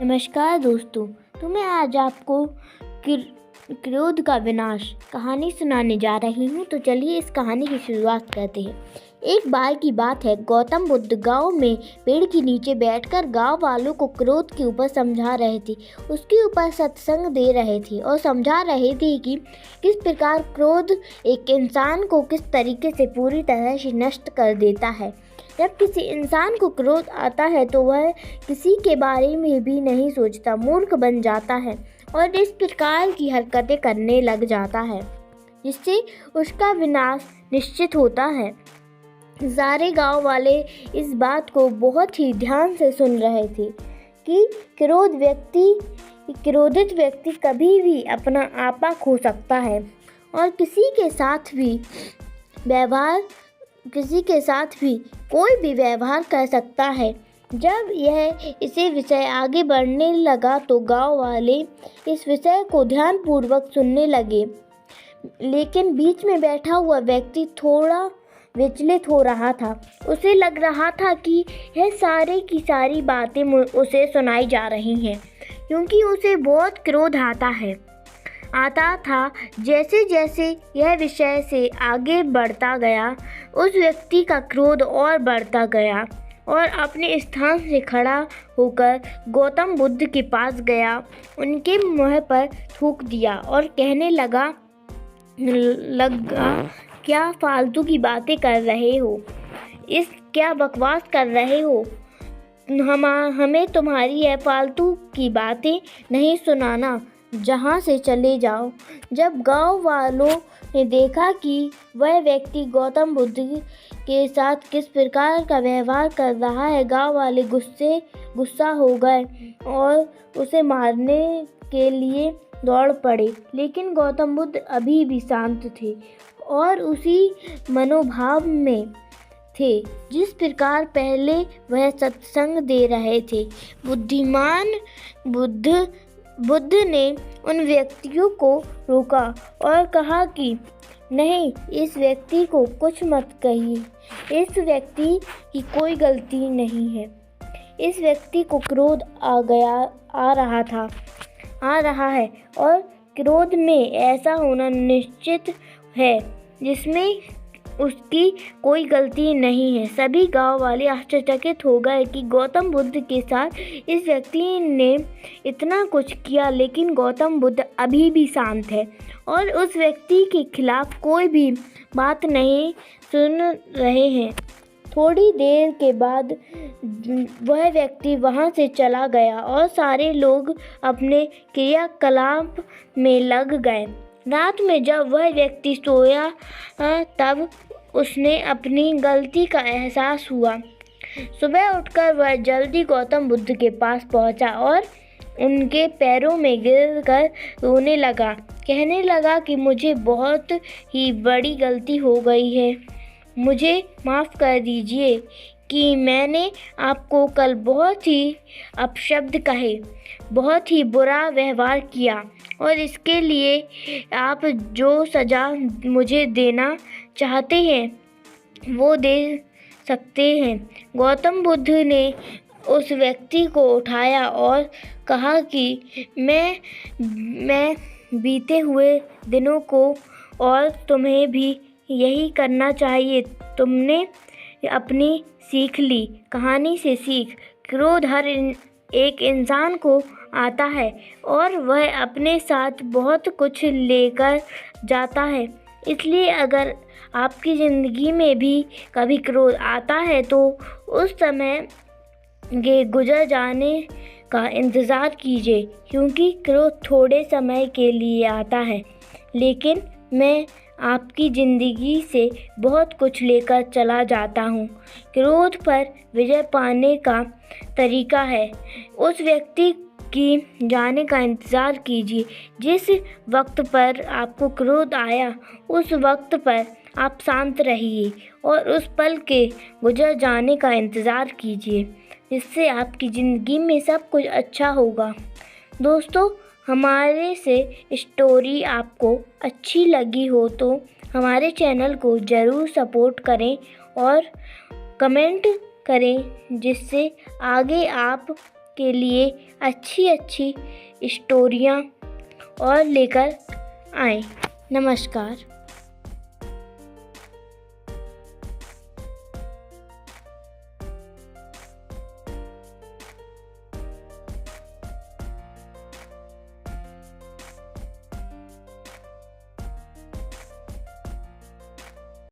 नमस्कार दोस्तों, तो मैं आज आपको क्रोध का विनाश कहानी सुनाने जा रही हूँ। तो चलिए इस कहानी की शुरुआत करते हैं। एक बार की बात है, गौतम बुद्ध गांव में पेड़ के नीचे बैठकर गांव वालों को क्रोध के ऊपर समझा रहे थे। उसके ऊपर सत्संग दे रहे थे और समझा रहे थे कि किस प्रकार क्रोध एक इंसान को किस तरीके से पूरी तरह से नष्ट कर देता है। जब किसी इंसान को क्रोध आता है तो वह किसी के बारे में भी नहीं सोचता, मूर्ख बन जाता है और इस प्रकार की हरकतें करने लग जाता है जिससे उसका विनाश निश्चित होता है। सारे गांव वाले इस बात को बहुत ही ध्यान से सुन रहे थे कि क्रोधित व्यक्ति कभी भी अपना आपा खो सकता है और किसी के साथ भी कोई भी व्यवहार कर सकता है। जब इसे विषय आगे बढ़ने लगा तो गांव वाले इस विषय को ध्यानपूर्वक सुनने लगे, लेकिन बीच में बैठा हुआ व्यक्ति थोड़ा विचलित हो रहा था। उसे लग रहा था कि यह सारी की सारी बातें उसे सुनाई जा रही हैं, क्योंकि उसे बहुत क्रोध आता था। जैसे जैसे यह विषय से आगे बढ़ता गया, उस व्यक्ति का क्रोध और बढ़ता गया और अपने स्थान से खड़ा होकर गौतम बुद्ध के पास गया, उनके मुँह पर थूक दिया और कहने लगा, क्या फालतू की बातें कर रहे हो, क्या बकवास कर रहे हो, हमें तुम्हारी यह फालतू की बातें नहीं सुनाना, जहाँ से चले जाओ। जब गांव वालों ने देखा कि वह व्यक्ति गौतम बुद्ध के साथ किस प्रकार का व्यवहार कर रहा है, गांव वाले गुस्सा हो गए और उसे मारने के लिए दौड़ पड़े। लेकिन गौतम बुद्ध अभी भी शांत थे और उसी मनोभाव में थे जिस प्रकार पहले वह सत्संग दे रहे थे। बुद्धिमान बुद्ध ने उन व्यक्तियों को रोका और कहा कि नहीं, इस व्यक्ति को कुछ मत कहिए, इस व्यक्ति की कोई गलती नहीं है। इस व्यक्ति को क्रोध आ रहा है और क्रोध में ऐसा होना निश्चित है जिसमें उसकी कोई गलती नहीं है। सभी गांव वाले आश्चर्यचकित हो गए कि गौतम बुद्ध के साथ इस व्यक्ति ने इतना कुछ किया, लेकिन गौतम बुद्ध अभी भी शांत है और उस व्यक्ति के खिलाफ कोई भी बात नहीं सुन रहे हैं। थोड़ी देर के बाद वह व्यक्ति वहां से चला गया और सारे लोग अपने क्रियाकलाप में लग गए। रात में जब वह व्यक्ति सोया तब उसने अपनी गलती का एहसास हुआ। सुबह उठकर वह जल्दी गौतम बुद्ध के पास पहुंचा और उनके पैरों में गिरकर रोने लगा, कहने लगा कि मुझे बहुत ही बड़ी गलती हो गई है, मुझे माफ़ कर दीजिए कि मैंने आपको कल बहुत ही अपशब्द कहे, बहुत ही बुरा व्यवहार किया और इसके लिए आप जो सज़ा मुझे देना चाहते हैं वो दे सकते हैं। गौतम बुद्ध ने उस व्यक्ति को उठाया और कहा कि मैं बीते हुए दिनों को और तुम्हें भी यही करना चाहिए। तुमने अपनी सीख ली, कहानी से सीख। क्रोध हर एक इंसान को आता है और वह अपने साथ बहुत कुछ लेकर जाता है। इसलिए अगर आपकी ज़िंदगी में भी कभी क्रोध आता है तो उस समय के गुजर जाने का इंतज़ार कीजिए, क्योंकि क्रोध थोड़े समय के लिए आता है, लेकिन मैं आपकी ज़िंदगी से बहुत कुछ लेकर चला जाता हूँ। क्रोध पर विजय पाने का तरीका है उस व्यक्ति की जाने का इंतज़ार कीजिए। जिस वक्त पर आपको क्रोध आया उस वक्त पर आप शांत रहिए और उस पल के गुजर जाने का इंतज़ार कीजिए, जिससे आपकी ज़िंदगी में सब कुछ अच्छा होगा। दोस्तों, हमारे से स्टोरी आपको अच्छी लगी हो तो हमारे चैनल को ज़रूर सपोर्ट करें और कमेंट करें, जिससे आगे आप के लिए अच्छी अच्छी स्टोरियाँ और लेकर आएँ। नमस्कार।